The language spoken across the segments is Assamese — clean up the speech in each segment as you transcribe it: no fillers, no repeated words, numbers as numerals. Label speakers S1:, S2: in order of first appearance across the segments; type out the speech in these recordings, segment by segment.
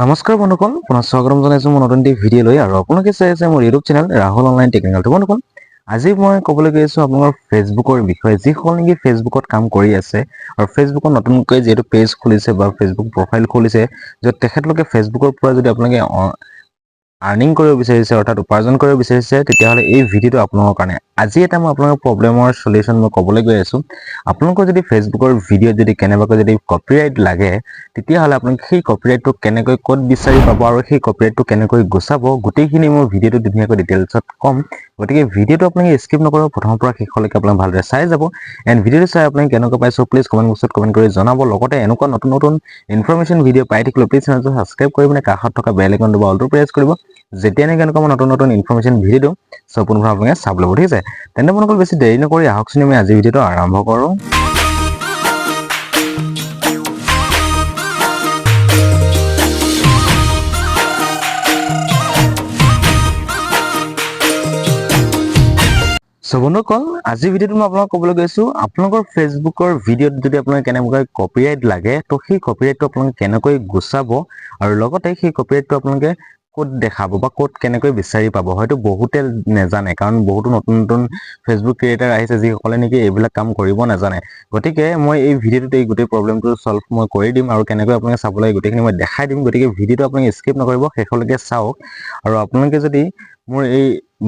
S1: নমস্কাৰ বন্ধুসকল, পুনৰ স্বাগতম জনাইছোঁ মোৰ নতুন ভিডিঅ' লৈ। আৰু আপোনালোকে চাই আছে মোৰ YouTube channel Rahul online technical. বন্ধুসকল, আজি মই ক'বলৈ গৈ আছোঁ আপোনালোকৰ ফেচবুকৰ বিষয়ে। যিসকল নেকি ফেচবুকত কাম কৰি আছে আৰু ফেচবুকত নতুনকৈ যিহেতু পেজ খুলিছে বা ফেচবুক প্ৰফাইল খুলিছে, য'ত তেখেতলোকে ফেচবুকৰ পৰা যদি আপোনালোকে আৰ্নিং কৰিব বিচাৰিছে, অৰ্থাৎ উপাৰ্জন কৰিব বিচাৰিছে, তেতিয়াহ'লে এই ভিডিঅ'টো আপোনালোকৰ কাৰণে। আজি এটা মই আপোনালোকৰ প্ৰব্লেমৰ সলিউশ্যন মই ক'বলৈ গৈ আছোঁ। আপোনালোকৰ যদি ফেচবুকৰ ভিডিঅ'ত যদি কেনেবাকৈ যদি কপিৰাইট লাগে, তেতিয়াহ'লে আপোনালোকে সেই কপিৰাইটটো কেনেকৈ ক'ত বিচাৰি পাব আৰু সেই কপিৰাইটটো কেনেকৈ গুচাব, গোটেইখিনি মই ভিডিঅ'টো ধুনীয়াকৈ ডিটেইলছত ক'ম। গতিকে ভিডিঅ'টো আপোনালোকে স্কিপ নকৰিব, প্ৰথমৰ পৰা শেষলৈকে আপোনালোকে ভালদৰে চাই যাব। এণ্ড ভিডিঅ'টো চাই আপুনি কেনেকৈ পাইছে প্লিজ কমেণ্ট বক্সত কমেণ্ট কৰি জনাব। লগতে এনেকুৱা নতুন নতুন ইনফৰমেশ্যন ভিডিঅ' পাই থাকিলে প্লিজ চেনেলটো ছাবস্ক্ৰাইব কৰি পিনে কাষত থকা বেল আইকনটো বা অলটো প্ৰেছ কৰিব। যেতিয়া নেকি এনেকুৱা মই নতুন নতুন ইনফৰমেশ্যন ভিডিঅ' দিওঁ, সম্পূৰ্ণভাৱে আপোনালোকে চাব ল'ব, ঠিক আছে? তেন্তে বন্ধুসকল, বেছি দেৰি নকৰি আহকচোন আমি আজি ভিডিঅ'টো আৰম্ভ কৰোঁ। বন্ধুসকল, আজিৰ ভিডিঅ'টো মই আপোনালোকক ক'বলৈ গৈছোঁ, আপোনালোকৰ ফেচবুকৰ ভিডিঅ'ত যদি আপোনালোকে কেনেকৈ কপিৰাইট লাগে, তো সেই কপিৰাইটটো আপোনালোকে কেনেকৈ গুচাব আৰু লগতে সেই কপিৰাইটটো আপোনালোকে ক'ত দেখাব বা ক'ত কেনেকৈ বিচাৰি পাব। হয়তো বহুতে নাজানে, কাৰণ বহুতো নতুন নতুন ফেচবুক ক্ৰিয়েটাৰ আহিছে যিসকলে নেকি এইবিলাক কাম কৰিব নাজানে। গতিকে মই এই ভিডিঅ'টোত এই গোটেই প্ৰব্লেমটো ছল্ভ মই কৰি দিম আৰু কেনেকৈ আপোনালোকে চাব লাগে গোটেইখিনি মই দেখাই দিম। গতিকে ভিডিঅ'টো আপোনালোকে স্কিপ নকৰিব, শেষলৈকে চাওক। আৰু আপোনালোকে যদি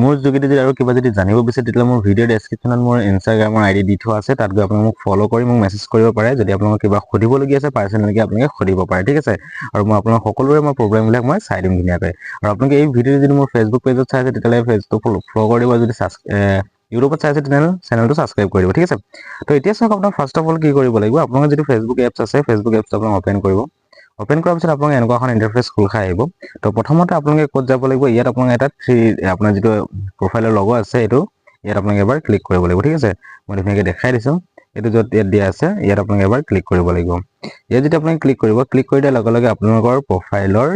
S1: মোৰ যোগেদি যদি আৰু কিবা যদি জানিব বিচাৰে, তেতিয়াহ'লে মোৰ ভিডিঅ' ডেছক্ৰিপশ্যনত মোৰ ইনষ্টাগ্ৰামৰ আইডি দি থোৱা আছে, তাত গৈ আপোনালোকে মোক ফ'ল' কৰি মোক মেছেজ কৰিব পাৰে। যদি আপোনালোকৰ কিবা সুধিবলগীয়া আছে, পাৰ্চনেলকৈ আপোনালোকে সুধিব পাৰে, ঠিক আছে? আৰু মই আপোনালোক সকলোৰে মই প্ৰব্লেমবিলাক মই চাই দিম ধুনীয়াকৈ। আৰু আপোনালোকে এই ভিডিঅ'টো যদি মোৰ ফেচবুক পেজত চাই আছে, তেতিয়াহ'লে পেজটো ফ'ল' কৰি দিব। যদি ইউটিউবত চাই আছে, তেতিয়াহ'লে চেনেলটো ছাবস্ক্ৰাইব কৰি দিব, ঠিক আছে? তো এতিয়া চাওক, আপোনাৰ ফাৰ্ষ্ট অফ অল কি কৰিব লাগিব, আপোনালোকৰ যিটো ফেচবুক এপছ আছে, ফেচবুক এপছটো আপোনালোকে অ'পেন কৰিব। অ'পেন কৰাৰ পিছত আপোনালোকে এনেকুৱা এখন ইণ্টাৰফেচ খোল খাই আহিব। তো প্ৰথমতে আপোনালোকে ক'ত যাব লাগিব, ইয়াত আপোনালোকে এটা আপোনাৰ যিটো প্ৰফাইলৰ লগো আছে, এইটো ইয়াত আপোনালোকে এবাৰ ক্লিক কৰিব লাগিব, ঠিক আছে? মই ধুনীয়াকৈ দেখাই দিছোঁ। এইটো য'ত ইয়াত দিয়া আছে, ইয়াত আপোনালোকে এবাৰ ক্লিক কৰিব লাগিব। ইয়াত যেতিয়া আপোনালোকে ক্লিক কৰি দিয়াৰ লগে লগে আপোনালোকৰ প্ৰফাইলৰ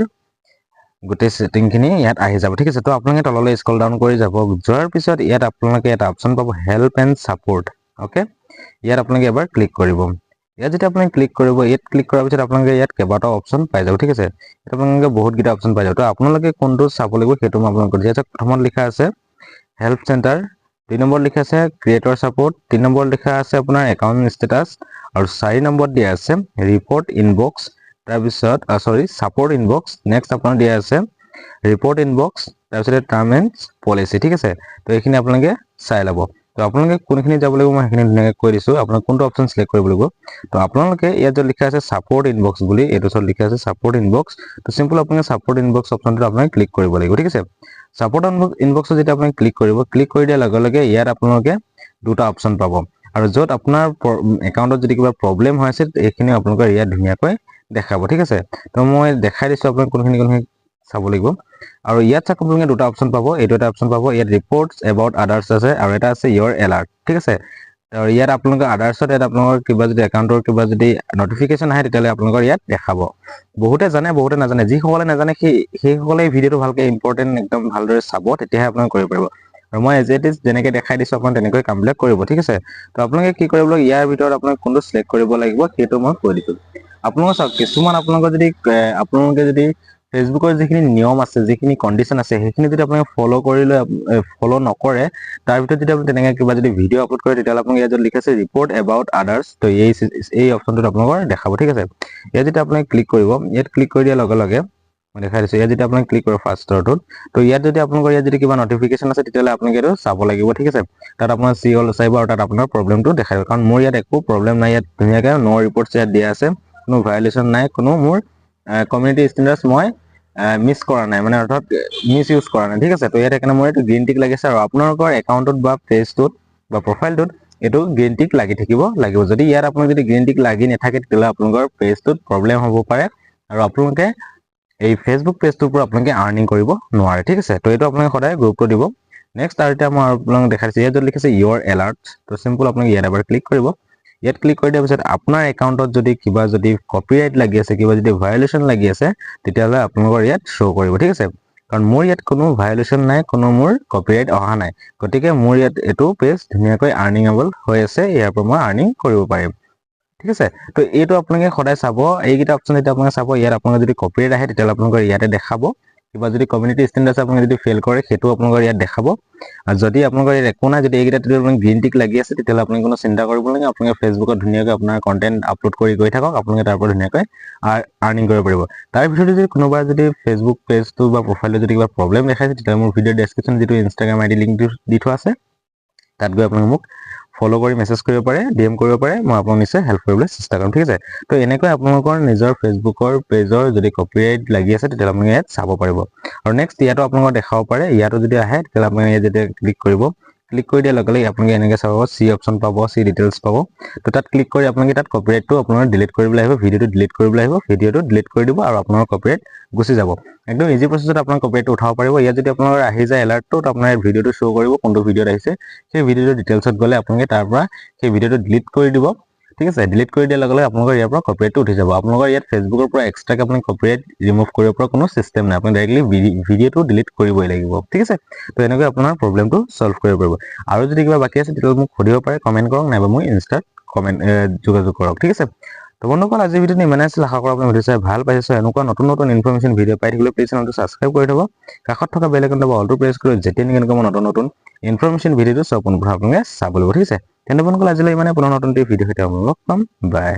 S1: গোটেই ছেটিংখিনি ইয়াত আহি যাব, ঠিক আছে? তো আপোনালোকে তললৈ স্ক্ৰল ডাউন কৰি যাব। যোৱাৰ পিছত ইয়াত আপোনালোকে এটা অপশ্যন পাব, হেল্প এণ্ড ছাপোৰ্ট। অ'কে, ইয়াত আপোনালোকে এবাৰ ক্লিক কৰিব। ইয়াত যেতিয়া আপোনালোকে ক্লিক কৰিব, ইয়াত ক্লিক কৰাৰ পিছত আপোনালোকে ইয়াত কেইবাটাও অপশ্যন পাই যাব, ঠিক আছে? ইয়াত আপোনালোকে বহুতকেইটা অপশ্যন পাই যাব। তো আপোনালোকে কোনটো চাব লাগিব সেইটো মই আপোনালোকক কৈছোঁ। প্ৰথমত লিখা আছে হেল্প চেণ্টাৰ, 2 নম্বৰত লিখা আছে ক্ৰিয়েটৰ ছাপোৰ্ট, 3 নম্বৰত লিখা আছে আপোনাৰ একাউণ্ট ষ্টেটাছ, আৰু 4 নম্বৰত দিয়া আছে ৰিপৰ্ট ইনবক্স। তাৰপিছত ছাপোৰ্ট ইনবক্স। নেক্সট আপোনাৰ দিয়া আছে ৰিপৰ্ট ইনবক্স, তাৰপিছতে টাৰ্ম এণ্ড পলিচি, ঠিক আছে? তো এইখিনি আপোনালোকে চাই ল'ব। তো আপোনালোকে কোনখিনি যাব লাগিব মই সেইখিনি ধুনীয়াকৈ কৈ দিছোঁ, আপোনাক কোনটো অপশ্যন চিলেক্ট কৰিব লাগিব। তো আপোনালোকে ইয়াত য'ত লিখা আছে ছাপোৰ্ট ইনবক্স বুলি, এইটো ওচৰত লিখা আছে ছাপোৰ্ট ইনবক্স। তো চিম্পল আপোনালোকে ছাপোৰ্ট ইনবক্স অপশ্যনটো আপোনালোকে ক্লিক কৰিব লাগিব, ঠিক আছে? ছাপোৰ্ট ইনবক্সত যেতিয়া আপুনি ক্লিক কৰিব, ক্লিক কৰি দিয়াৰ লগে লগে ইয়াত আপোনালোকে দুটা অপশ্যন পাব। আৰু য'ত আপোনাৰ একাউণ্টত যদি কিবা প্ৰব্লেম হৈ আছে, এইখিনি আপোনালোকৰ ইয়াত ধুনীয়াকৈ দেখাব, ঠিক আছে? তো মই দেখাই দিছোঁ আপোনাক কোনখিনি চাব লাগিব। আৰু ইয়াত চাওক আপোনালোকে দুটা অপশ্যন পাব। এইটো এটা অপশ্যন পাব, ইয়াত ৰিপৰ্টছ এবাউট আদাৰ্ছ আছে, আৰু এটা আছে ইয়ৰ এলাৰ্ট, ঠিক আছে? আৰু ইয়াত আপোনালোকৰ আদাৰ্ছত ইয়াত আপোনালোকৰ কিবা যদি একাউণ্টৰ কিবা যদি নটিফিকেশ্যন আহে, তেতিয়াহ'লে আপোনালোকৰ ইয়াত দেখাব। বহুতে জানে, বহুতে নাজানে। যিসকলে নাজানে সেইসকলে এই ভিডিঅ'টো ভালকৈ ইম্পৰ্টেণ্ট একদম ভালদৰে চাব, তেতিয়াহে আপোনালোকে কৰিব পাৰিব। আৰু মই এজ ইট ইজ যেনেকৈ দেখাই দিছোঁ আপোনাক তেনেকৈ কামবিলাক কৰিব, ঠিক আছে? তো আপোনালোকে কি কৰিব লাগিব, ইয়াৰ ভিতৰত আপোনাক কোনটো চিলেক্ট কৰিব লাগিব সেইটো মই কৈ দিছোঁ। আপোনালোকে চাওক, কিছুমান আপোনালোকৰ যদি আপোনালোকে যদি ফেচবুকৰ যিখিনি নিয়ম আছে, যিখিনি কণ্ডিশ্যন আছে, সেইখিনি যদি আপোনালোকে ফ'ল' নকৰে, তাৰ ভিতৰত যদি আপুনি তেনেকৈ কিবা যদি ভিডিঅ' আপলোড কৰে, তেতিয়াহ'লে আপোনালোকে ইয়াত য'ত লিখা আছে ৰিপৰ্ট এবাউট আদাৰ্ছ, তো এই অপশ্যনটোত আপোনালোকৰ দেখাব, ঠিক আছে? ইয়াত যেতিয়া আপুনি ক্লিক কৰিব, ইয়াত ক্লিক কৰি দিয়াৰ লগে লগে মই দেখাই দিছোঁ, ইয়াত যেতিয়া আপুনি ক্লিক কৰিব ফাৰ্ষ্টৰটোত, তো ইয়াত যদি আপোনালোকৰ ইয়াত যদি কিবা নটিফিকেশ্যন আছে, তেতিয়াহ'লে আপোনালোকে এইটো চাব লাগিব, ঠিক আছে? তাত আপোনাৰ চাব আৰু তাত আপোনাৰ প্ৰব্লেমটো দেখাই দিব। কাৰণ মোৰ ইয়াত একো প্ৰব্লেম নাই, ইয়াত ধুনীয়াকৈ ন' ৰিপৰ্টছ ইয়াত দিয়া আছে, কোনো ভায়লেশ্যন নাই, কোনো মোৰ কমিউনিটি ষ্টেণ্ডাৰ্ডছ মই মিছ কৰা নাই, মানে অৰ্থাৎ মিছ ইউজ কৰা নাই, ঠিক আছে? তো ইয়াত সেইকাৰণে মোৰ এইটো গ্ৰীণ টিক লাগিছে। আৰু আপোনালোকৰ একাউণ্টত বা পেজটোত বা প্ৰফাইলটোত এইটো গ্ৰীণ টিক লাগি থাকিব লাগিব। যদি ইয়াত আপোনালোক যদি গ্ৰীণ টিক লাগি নাথাকে, তেতিয়াহ'লে আপোনালোকৰ পেজটোত প্ৰব্লেম হ'ব পাৰে, আৰু আপোনালোকে এই ফেচবুক পেজটোৰ পৰা আপোনালোকে আৰ্নিং কৰিব নোৱাৰে, ঠিক আছে? তো এইটো আপোনালোকে সদায় গুৰুত্ব দিব। নেক্সট আৰু এতিয়া মই আপোনালোকক দেখাইছোঁ, ইয়াত য'ত লিখিছে ইয়ৰ এলাৰ্টছ, তো চিম্পল আপোনালোকে ইয়াত এবাৰ ক্লিক কৰিব। ইয়াত ক্লিক কৰি দিয়াৰ পিছত আপোনাৰ একাউণ্টত যদি কিবা যদি কপিৰাইট লাগি আছে, কিবা যদি ভায়লেশ্যন লাগি আছে, তেতিয়াহ'লে আপোনালোকৰ ইয়াত শ্ব' কৰিব, ঠিক আছে? কাৰণ মোৰ ইয়াত কোনো ভায়লেশ্যন নাই, কোনো মোৰ কপিৰাইট অহা নাই। গতিকে মোৰ ইয়াত এইটো পেজ ধুনীয়াকৈ আৰ্নিঙেবল হৈ আছে, ইয়াৰ পৰা মই আৰ্নিং কৰিব পাৰিম, ঠিক আছে তো এইটো আপোনালোকে সদায় চাব এইকেইটা অপচন যেতিয়া আপোনালোকে চাব ইয়াত আপোনালোকে যদি কপিৰাইট আহে তেতিয়া আপোনালোকৰ ইয়াতে দেখাব কিবা যদি কমিউনিটি ষ্টেণ্ডাৰ্ড আছে আপুনি যদি ফেল কৰে সেইটো আপোনালোকৰ ইয়াত দেখাব আৰু যদি আপোনালোকৰ ইয়াত একো নাই যদি এইকেইটা যদি আপোনালোকে গ্ৰীণ টিক লাগি আছে তেতিয়া আপুনি কোনো চিন্তা কৰিব নালাগে আপোনালোকে ফেচবুকত ধুনীয়াকৈ আপোনাৰ কন্টেন্ট আপলোড কৰি গৈ থাকক আপোনালোকে তাৰ পৰা ধুনীয়াকৈ আৰ্নিং কৰিব পাৰিব তাৰ ভিতৰত যদি কোনোবা যদি ফেচবুক পেজটো বা প্ৰফাইলত যদি কিবা প্ৰব্লেম দেখাইছে তেতিয়া মোৰ ভিডিঅ' ডেছক্ৰিপশ্যন যিটো ইনষ্টাগ্ৰাম আইডি লিংকটো দি থোৱা আছে তাত গৈ আপোনালোকে মোক ফলো কৰি মেছেজ কৰিব পাৰে ডিএম কৰিব পাৰে মই আপোনাক নিশ্চয় হেল্প কৰিবলৈ চেষ্টা কৰিম ঠিক আছে তো এনেকৈ আপোনালোকৰ নিজৰ ফেচবুকৰ পেজৰ যদি কপিৰাইট লাগি আছে তেতিয়া আপোনালোকে ইয়াত চাব পাৰিব আৰু নেক্সট ইয়াতো আপোনালোকক দেখাব পাৰে ইয়াতো যদি আহে তেতিয়া আপোনালোকে ইয়াত যেতিয়া ক্লিক কৰিব ক্লিক কৰি দিয়াৰ লগে লগে আপোনালোকে এনেকৈ চাব চি অপশ্যন পাব চি ডিটেইলছ পাব তো তাত ক্লিক কৰি আপোনালোকে তাত কপিৰাইটটো আপোনালোকে ডিলিট কৰিবলৈ আহিব ভিডিঅ'টো ডিলিট কৰিবলৈ আহিব ভিডিঅ'টো ডিলিট কৰি দিব আৰু আপোনালোকৰ কপিৰাইট গুচি যাব একদম ইজি প্ৰচেছত আপোনালোকে কপিৰাইটটো উঠাব পাৰিব ইয়াত যদি আপোনালোকৰ আহি যায় এলাৰ্টটো তো আপোনাৰ ভিডিঅ'টো শ্ব' কৰিব কোনটো ভিডিঅ'ত আহিছে সেই ভিডিঅ'টো ডিটেইলছত গ'লে আপোনালোকে তাৰ পৰা সেই ভিডিঅ'টো ডিলিট কৰি দিব ঠিক আছে ডিলিট কৰি দিয়াৰ লগে লগে আপোনালোকৰ ইয়াৰ পৰা কপিৰাইটটো উঠি যাব আপোনালোকৰ ইয়াত ফেচবুকৰ পৰা এক্সট্ৰাকৈ আপুনি কপিৰাইট ৰিমুভ কৰিব পৰা কোনো চিষ্টেম নাই আপুনি ডাইৰেক্টলি ভিডিঅ'টো ডিলিট কৰিবই লাগিব ঠিক আছে তো এনেকৈ আপোনাৰ প্ৰব্লেমটো সলভ কৰিব পাৰিব আৰু যদি কিবা বাকী আছে তেতিয়াহ'লে মোক সুধিব পাৰে কমেণ্ট কৰক নাইবা মই ইনষ্টাত যোগাযোগ কৰক ঠিক আছে তো বন্ধুসকল আজি ভিডিঅ'টো ইমানে আছিল আশা কৰোঁ আপুনি ভিডিঅ' চাই ভাল পাইছে এনেকুৱা নতুন নতুন ইনফৰমেশ্যন ভিডিঅ' পাই থাকিবলৈ প্লিজ চেনেলটো ছাবস্ক্ৰাইব কৰি থ'ব কাষত থকা বেল আইকনটো অলটো প্ৰেছ কৰি যেতিয়া এনেকুৱা মই নতুন নতুন ইনফৰমেশ্যন ভিডিঅ'টো সব পোনপ্ৰথমে আপোনালোকে চাব লাগিব ঠিক আছে তেন্তে বন্ধুসকল আজিলৈ ইমানে পুনৰ নতুন ভিডিঅ' সৈতে আপোনালোকক পাম বাই